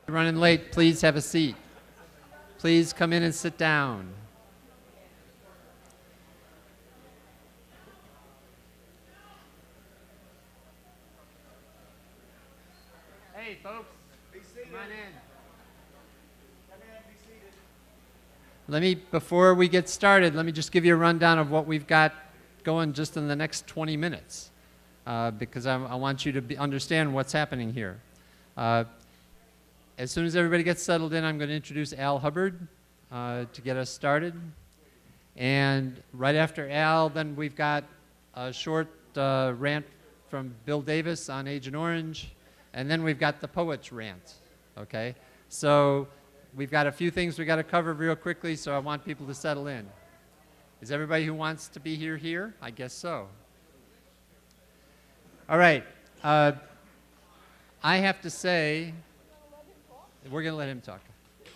You're running late, please have a seat. Please come in and sit down. Hey, folks, come on in. Before we get started, let me just give you a rundown of what we've got going just in the next 20 minutes, because I want you to understand what's happening here. As soon as everybody gets settled in, I'm going to introduce Al Hubbard to get us started. And right after Al, then we've got a short rant from Bill Davis on Agent Orange. And then we've got the poet's rant, okay? So we've got a few things we got to cover real quickly, so I want people to settle in. Is everybody who wants to be here? I guess so. All right. I have to say, we're going to let him talk. Take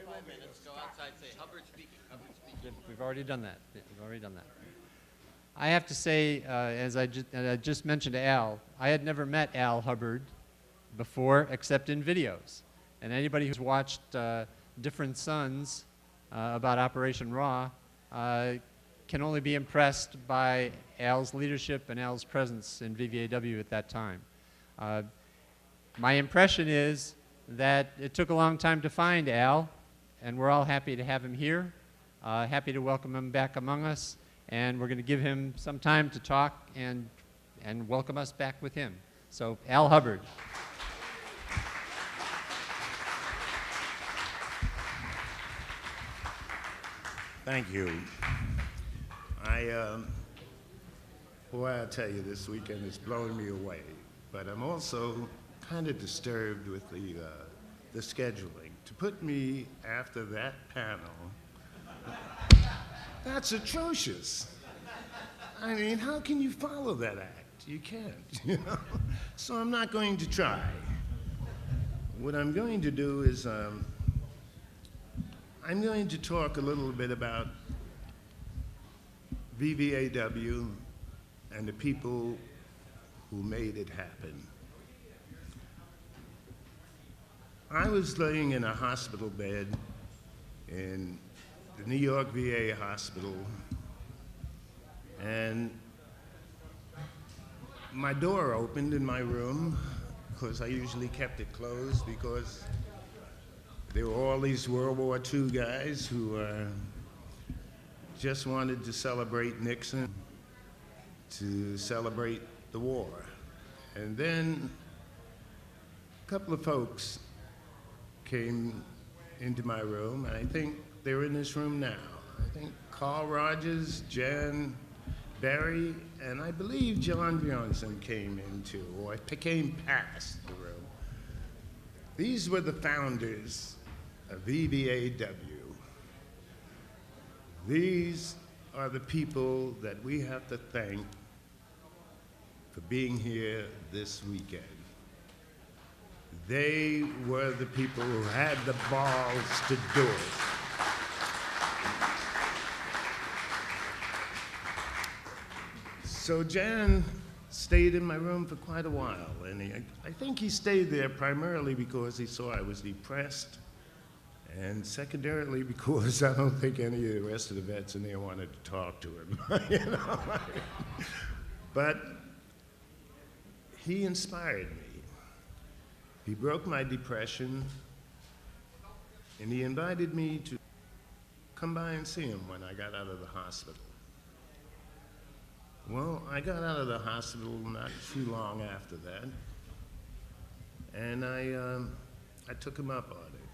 5 minutes, go outside, say, Hubbard speaking, Hubbard speaking. We've already done that. I have to say, as I just mentioned to Al, I had never met Al Hubbard before except in videos. And anybody who's watched Different Suns about Operation Raw can only be impressed by Al's leadership and Al's presence in VVAW at that time. My impression is that it took a long time to find Al, and we're all happy to have him here, happy to welcome him back among us, and we're going to give him some time to talk and welcome us back with him. So, Al Hubbard. Thank you. Boy, I tell you, this weekend is blowing me away. But I'm also kind of disturbed with the scheduling. To put me after that panel, that's atrocious. I mean, how can you follow that act? You can't, you know? So I'm not going to try. What I'm going to do is I'm going to talk a little bit about VVAW and the people who made it happen. I was laying in a hospital bed in the New York VA hospital, and my door opened in my room, because I usually kept it closed because there were all these World War II guys who just wanted to celebrate Nixon, to celebrate the war. And then a couple of folks came into my room, and I think they're in this room now. I think Carl Rogers, Jan Barry, and I believe John Bjornson came into, or came past the room. These were the founders of VVAW. These are the people that we have to thank for being here this weekend. They were the people who had the balls to do it. So Jan stayed in my room for quite a while, and I think he stayed there primarily because he saw I was depressed, and secondarily because I don't think any of the rest of the vets in there wanted to talk to him. You know? But he inspired me. He broke my depression, and he invited me to come by and see him when I got out of the hospital. Well, I got out of the hospital not too long after that, and I took him up on it.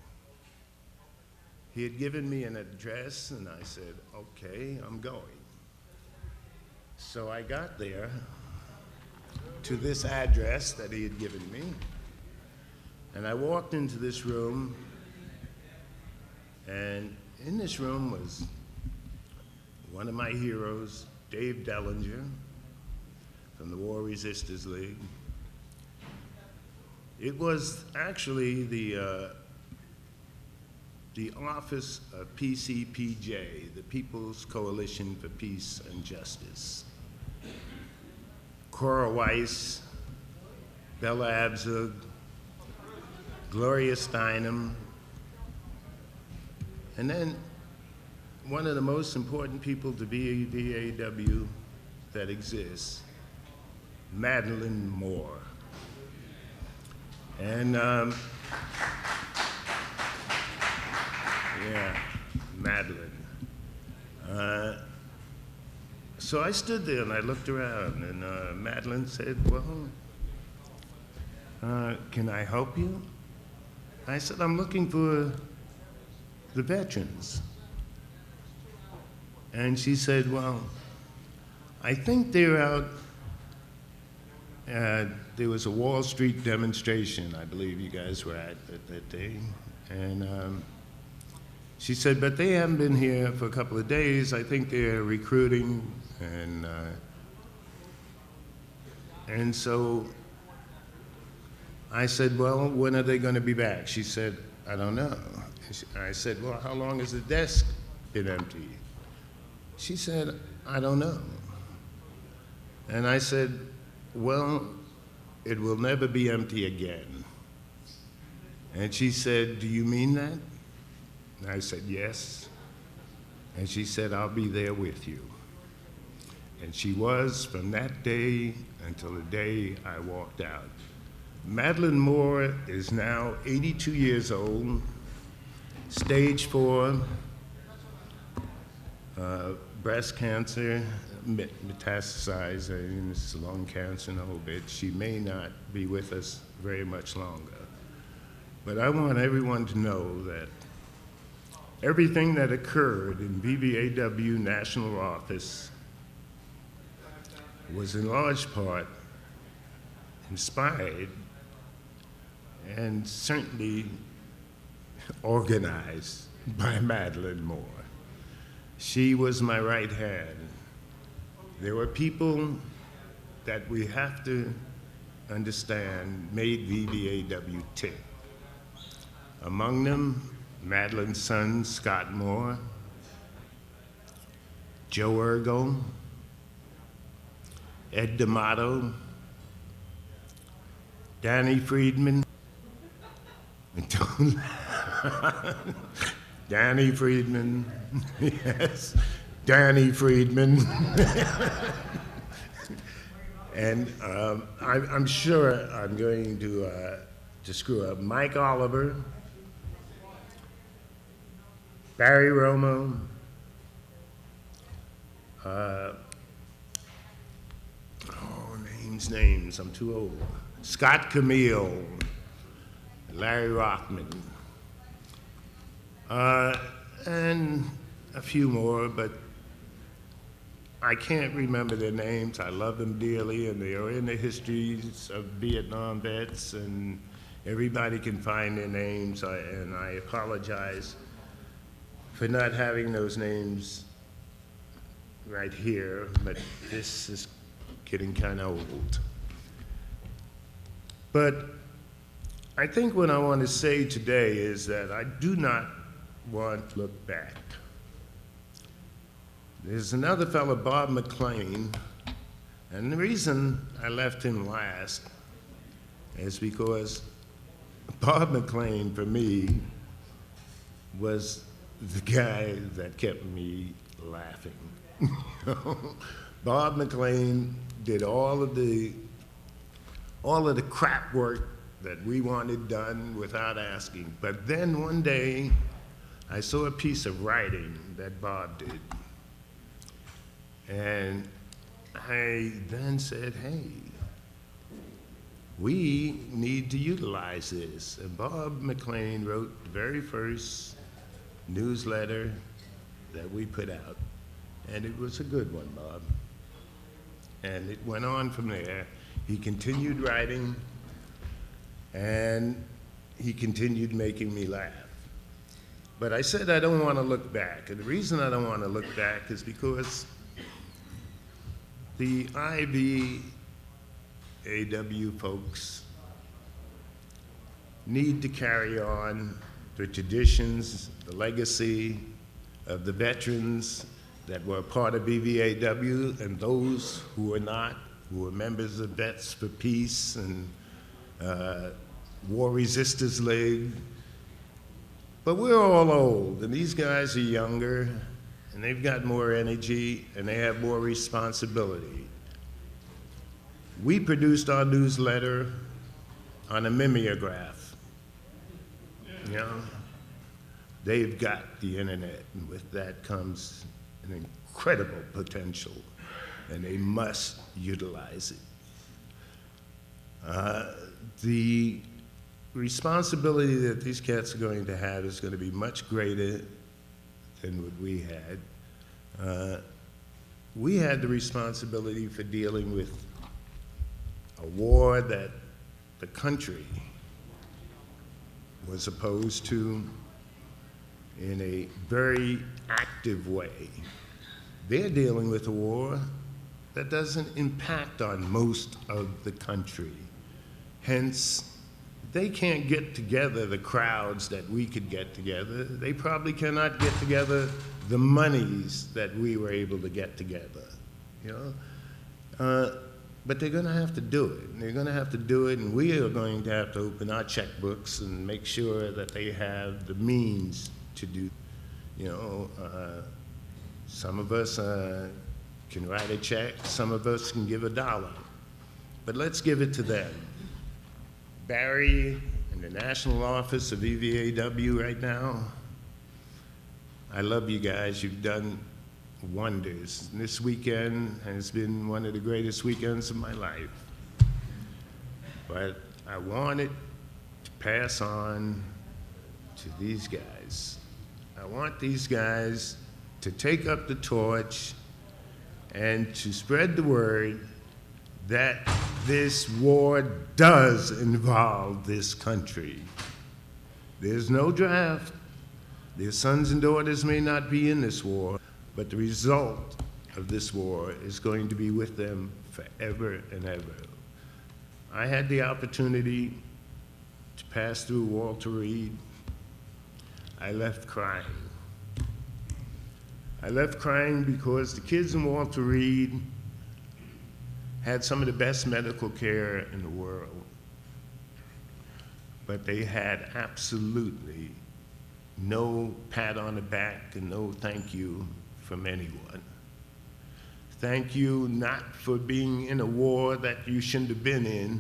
He had given me an address, and I said, okay, I'm going. So I got there to this address that he had given me, and I walked into this room, and in this room was one of my heroes, Dave Dellinger, from the War Resisters League. It was actually the office of PCPJ, the People's Coalition for Peace and Justice. Cora Weiss, Bella Abzug, Gloria Steinem, and then one of the most important people to VVAW that exists, Madeline Moore. And yeah, Madeline. So I stood there and I looked around, and Madeline said, well, can I help you? I said, I'm looking for the veterans. And she said, well, I think they're out. There was a Wall Street demonstration, I believe you guys were at that day. And she said, but they haven't been here for a couple of days. I think they're recruiting. And so I said, well, when are they going to be back? She said, I don't know. I said, well, how long has the desk been empty? She said, I don't know. And I said, well, it will never be empty again. And she said, do you mean that? And I said, yes. And she said, I'll be there with you. And she was from that day until the day I walked out. Madeline Moore is now 82 years old, stage 4, breast cancer, metastasized, it's lung cancer and a whole bit. She may not be with us very much longer. But I want everyone to know that everything that occurred in VVAW National Office was in large part inspired and certainly organized by Madeline Moore. She was my right hand. There were people that we have to understand made VVAW tick. Among them, Madeline's son, Scott Moore, Joe Ergo, Ed D'Amato, Danny Friedman, Danny Friedman, yes, Danny Friedman. And I'm sure I'm going to screw up. Mike Oliver, Barry Romo, names, I'm too old. Scott Camille, Larry Rothman, and a few more, but I can't remember their names. I love them dearly, and they are in the histories of Vietnam vets, and everybody can find their names, and I apologize for not having those names right here, but this is getting kind of old. But I think what I want to say today is that I do not want to look back. There's another fellow, Bob McLean, and the reason I left him last is because Bob McLean, for me, was the guy that kept me laughing. Bob McLean did all of the crap work that we wanted done without asking. But then one day, I saw a piece of writing that Bob did. And I then said, hey, we need to utilize this. And Bob McLean wrote the very first newsletter that we put out. And it was a good one, Bob. And it went on from there. He continued writing, and he continued making me laugh. But I said I don't want to look back. And the reason I don't want to look back is because the IVAW folks need to carry on the traditions, the legacy of the veterans that were part of VVAW and those who were not, who were members of Vets for Peace and War Resisters League. But we're all old, and these guys are younger, and they've got more energy, and they have more responsibility. We produced our newsletter on a mimeograph. You know, they've got the internet, and with that comes an incredible potential, and they must utilize it. The responsibility that these cats are going to have is going to be much greater than what we had. We had the responsibility for dealing with a war that the country was opposed to in a very active way. They're dealing with a war that doesn't impact on most of the country. Hence, they can't get together the crowds that we could get together. They probably cannot get together the monies that we were able to get together, you know? But they're gonna have to do it. And they're gonna have to do it, and we are going to have to open our checkbooks and make sure that they have the means to do, you know, some of us can write a check, some of us can give $1. But let's give it to them. Barry in the national office of VVAW right now, I love you guys. You've done wonders. And this weekend has been one of the greatest weekends of my life. But I wanted to pass on to these guys. I want these guys to take up the torch and to spread the word that this war does involve this country. There's no draft. Their sons and daughters may not be in this war, but the result of this war is going to be with them forever and ever. I had the opportunity to pass through Walter Reed. I left crying. I left crying because the kids in Walter Reed had some of the best medical care in the world, but they had absolutely no pat on the back and no thank you from anyone. Thank you not for being in a war that you shouldn't have been in,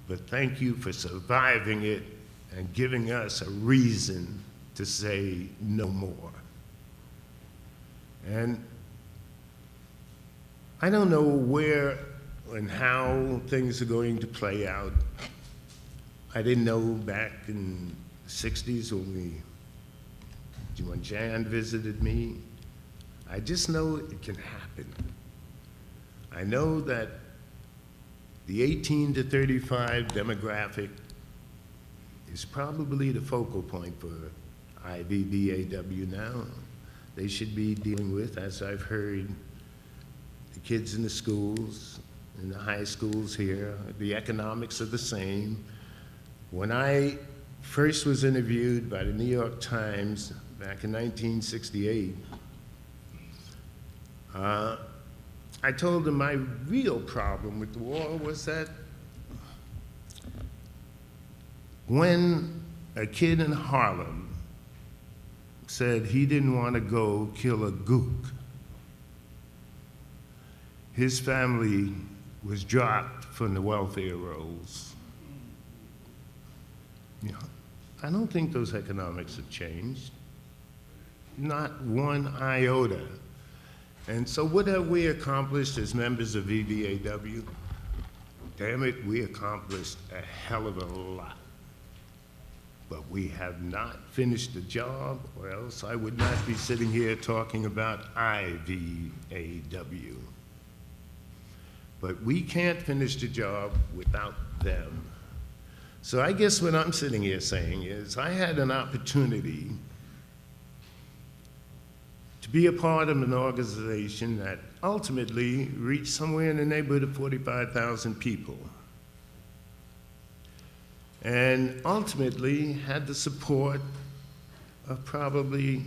but thank you for surviving it and giving us a reason to say no more. And I don't know where and how things are going to play out. I didn't know back in the 60s when Jan visited me. I just know it can happen. I know that the 18 to 35 demographic is probably the focal point for IVVAW now. They should be dealing with, as I've heard, the kids in the schools, in the high schools here. The economics are the same. When I first was interviewed by the New York Times back in 1968, I told them my real problem with the war was that when a kid in Harlem said he didn't want to go kill a gook, his family was dropped from the welfare rolls. You know, I don't think those economics have changed, not one iota. And so what have we accomplished as members of VVAW? Damn it, we accomplished a hell of a lot. But we have not finished the job, or else I would not be sitting here talking about IVAW. But we can't finish the job without them. So I guess what I'm sitting here saying is I had an opportunity to be a part of an organization that ultimately reached somewhere in the neighborhood of 45,000 people. And ultimately had the support of probably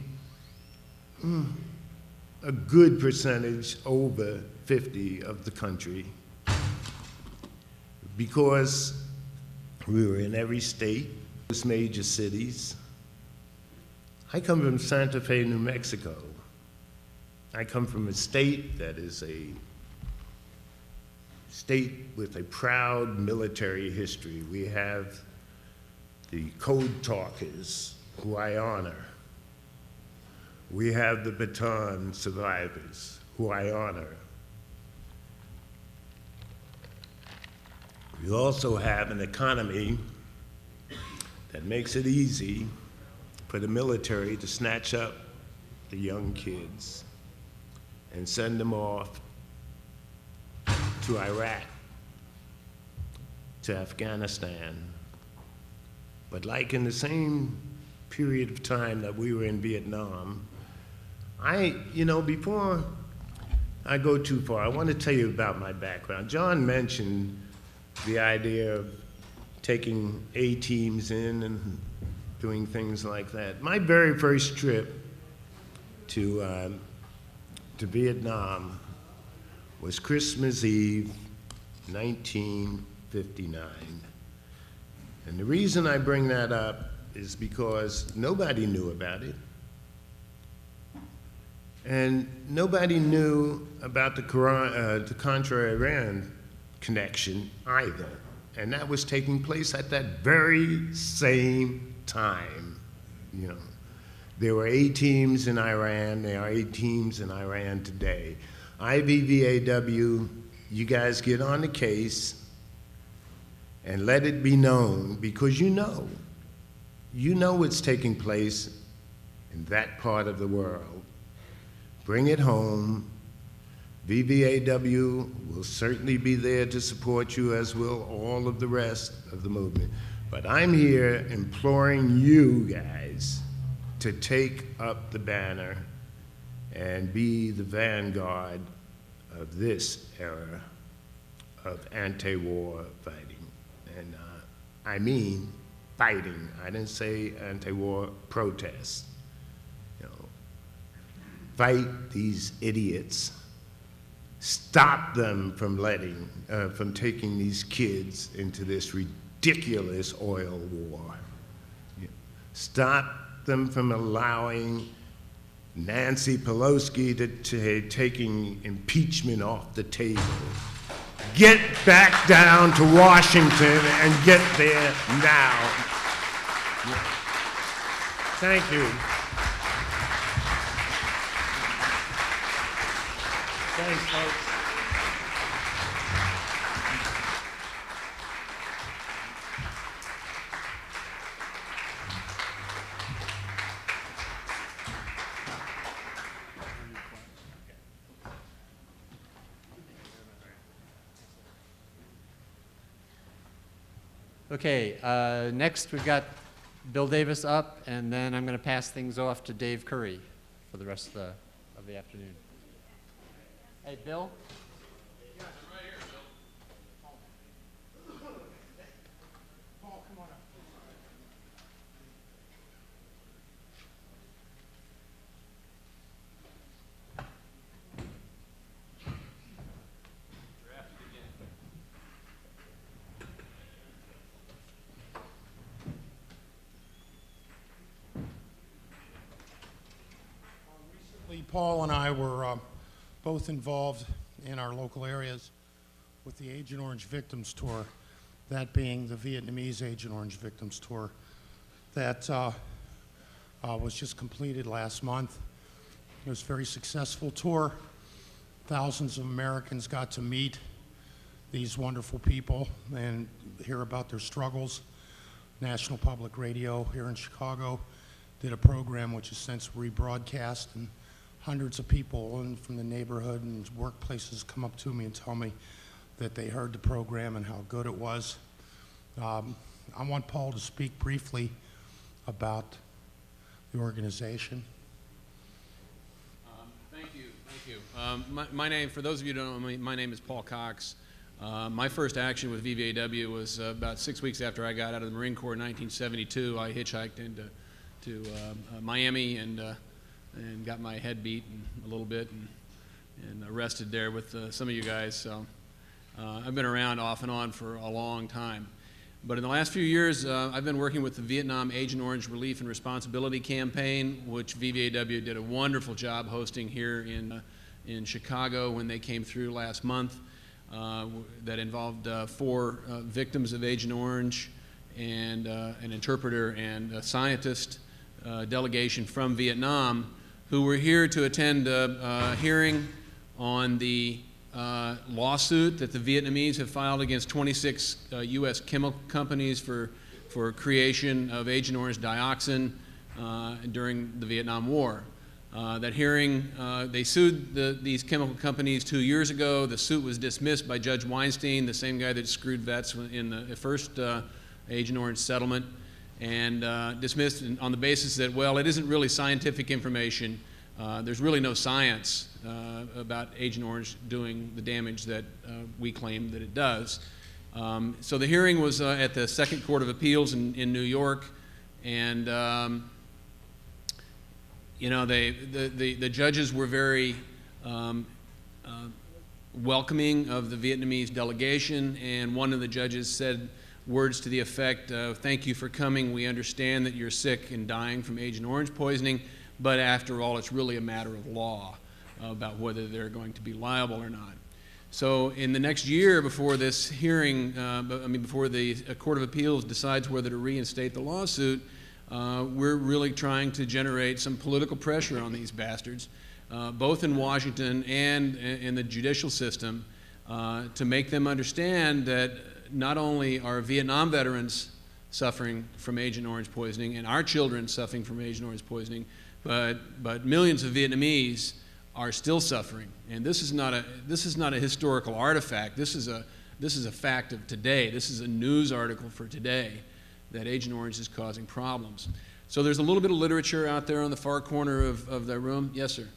a good percentage, over 50 of the country. Because We were in every state, most major cities. I come from Santa Fe, New Mexico. I come from a state that is a state with a proud military history. We have the code talkers, who I honor. We have the baton survivors, who I honor. We also have an economy that makes it easy for the military to snatch up the young kids and send them off to Iraq, to Afghanistan. But like in the same period of time that we were in Vietnam, before I go too far, I want to tell you about my background. John mentioned the idea of taking A-teams in and doing things like that. My very first trip to Vietnam was Christmas Eve, 1959. And the reason I bring that up is because nobody knew about it. And nobody knew about the Contra-Iran connection either. And that was taking place at that very same time. There were A-teams in Iran, there are A-teams in Iran today. VVAW, you guys get on the case and let it be known, because you know what's taking place in that part of the world. Bring it home. VVAW will certainly be there to support you, as will all of the rest of the movement. But I'm here imploring you guys to take up the banner and be the vanguard of this era of anti-war fighting. And I mean fighting. I didn't say anti-war protests. Fight these idiots. Stop them from from taking these kids into this ridiculous oil war. Stop them from allowing Nancy Pelosi to taking impeachment off the table. Get back down to Washington and get there now. Thank you. Thanks, folks. Okay, next we've got Bill Davis up, and then I'm going to pass things off to Dave Curry for the rest of the afternoon. Hey, Bill? Yes, I'm right here, Bill. Paul, come on up. Recently, Paul and I were both involved in our local areas with the Agent Orange Victims Tour, that being the Vietnamese Agent Orange Victims Tour that was just completed last month. It was a very successful tour. Thousands of Americans got to meet these wonderful people and hear about their struggles. National Public Radio here in Chicago did a program which is since rebroadcast, and hundreds of people from the neighborhood and workplaces come up to me and tell me that they heard the program and how good it was. I want Paul to speak briefly about the organization. Thank you. My name, for those of you who don't know me, my name is Paul Cox. My first action with VVAW was about 6 weeks after I got out of the Marine Corps in 1972. I hitchhiked into Miami and got my head beat a little bit and arrested there with some of you guys. So I've been around off and on for a long time. But in the last few years, I've been working with the Vietnam Agent Orange Relief and Responsibility Campaign, which VVAW did a wonderful job hosting here in Chicago when they came through last month. That involved 4 victims of Agent Orange and an interpreter and a scientist delegation from Vietnam who were here to attend a hearing on the lawsuit that the Vietnamese have filed against 26 U.S. chemical companies for creation of Agent Orange dioxin during the Vietnam War. That hearing, they sued these chemical companies 2 years ago. The suit was dismissed by Judge Weinstein, the same guy that screwed vets in the first Agent Orange settlement, and dismissed on the basis that, well, it isn't really scientific information. There's really no science about Agent Orange doing the damage that we claim that it does. So the hearing was at the Second Court of Appeals in New York, and you know, the judges were very welcoming of the Vietnamese delegation, and one of the judges said words to the effect of, "Thank you for coming. We understand that you're sick and dying from Agent Orange poisoning, but after all, it's really a matter of law about whether they're going to be liable or not." So in the next year before this hearing, before the Court of Appeals decides whether to reinstate the lawsuit, we're really trying to generate some political pressure on these bastards, both in Washington and in the judicial system, to make them understand that not only are Vietnam veterans suffering from Agent Orange poisoning and our children suffering from Agent Orange poisoning, but millions of Vietnamese are still suffering. And this is not a historical artifact. This is a fact of today. This is a news article for today, that Agent Orange is causing problems. So there's a little bit of literature out there on the far corner of the room. Yes, sir.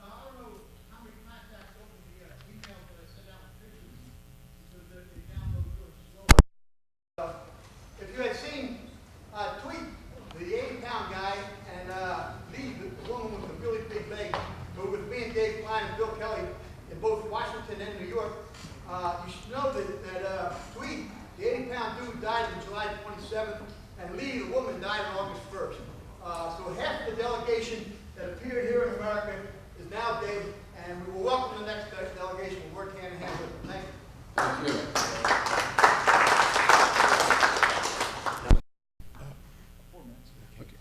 I don't know how many contacts open the email that I sent out pictures because they download real slow. If you had seen Tweet, the 80-pound guy, and Lee, the woman with the really big leg, who was me and Dave Klein and Bill Kelly in both Washington and New York, you should know that Tweet, the 80-pound dude, died on July 27th, and Lee, the woman, died on August 1st. So half the delegation that appeared here in America is now dead, and we will welcome the next delegation. We'll work hand in hand with them. Thank you. Thank you.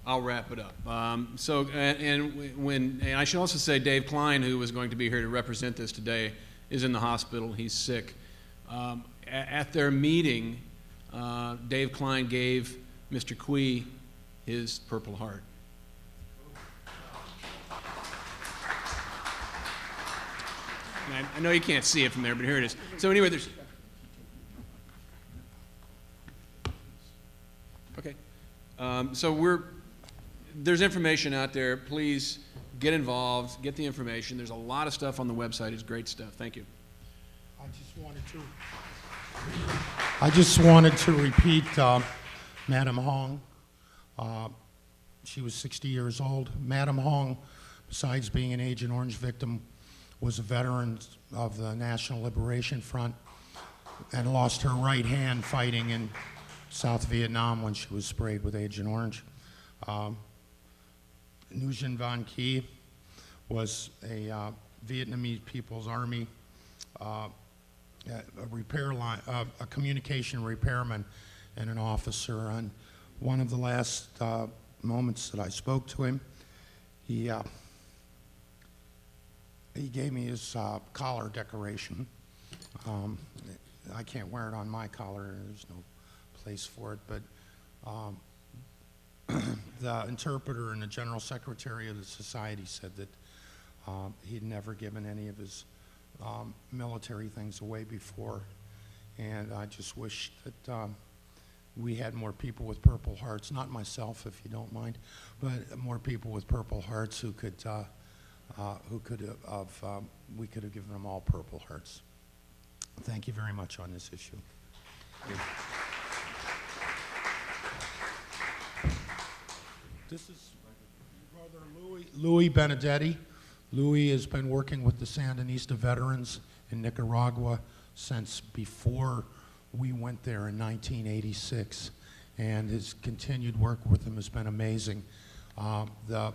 I'll wrap it up. And I should also say Dave Klein, who was going to be here to represent this today, is in the hospital. He's sick. At their meeting, Dave Klein gave Mr. Quee his Purple Heart. And I know you can't see it from there, but here it is. So anyway, there's information out there. Please get involved, get the information. There's a lot of stuff on the website. It's great stuff. Thank you. I just wanted to repeat Madam Hong. She was 60 years old. Madam Hong, besides being an Agent Orange victim, was a veteran of the National Liberation Front and lost her right hand fighting in South Vietnam when she was sprayed with Agent Orange. Nguyen Van Ky was a Vietnamese People's Army a communication repairman and an officer. And one of the last moments that I spoke to him, he gave me his collar decoration. I can't wear it on my collar. There's no place for it. But the interpreter and the general secretary of the society said that he'd never given any of his military things away before, and I just wish that we had more people with Purple Hearts, not myself if you don't mind, but more people with Purple Hearts we could have given them all Purple Hearts. Thank you very much on this issue. This is Brother Louis Benedetti. Louis has been working with the Sandinista veterans in Nicaragua since before we went there in 1986, and his continued work with them has been amazing. The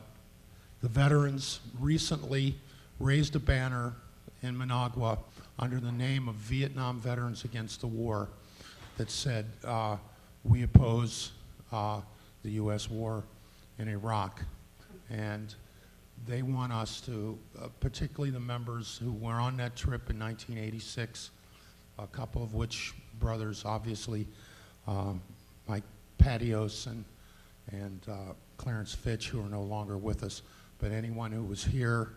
veterans recently raised a banner in Managua under the name of Vietnam Veterans Against the War that said, we oppose the U.S. war in Iraq. And they want us to, particularly the members who were on that trip in 1986, a couple of which brothers, obviously, Mike Patios and Clarence Fitch, who are no longer with us, but anyone who was here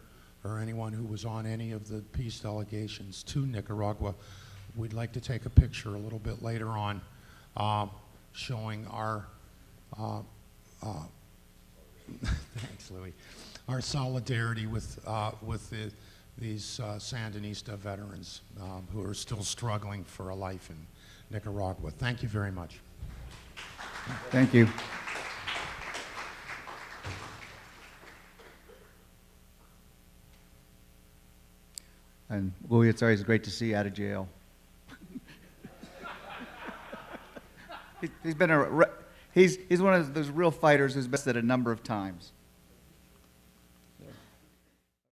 or anyone who was on any of the peace delegations to Nicaragua, we'd like to take a picture a little bit later on showing our, thanks, Louis, our solidarity with these Sandinista veterans who are still struggling for a life in Nicaragua. Thank you very much. Thank you. And Louis, it's always great to see you out of jail. He's one of those real fighters who's been arrested a number of times.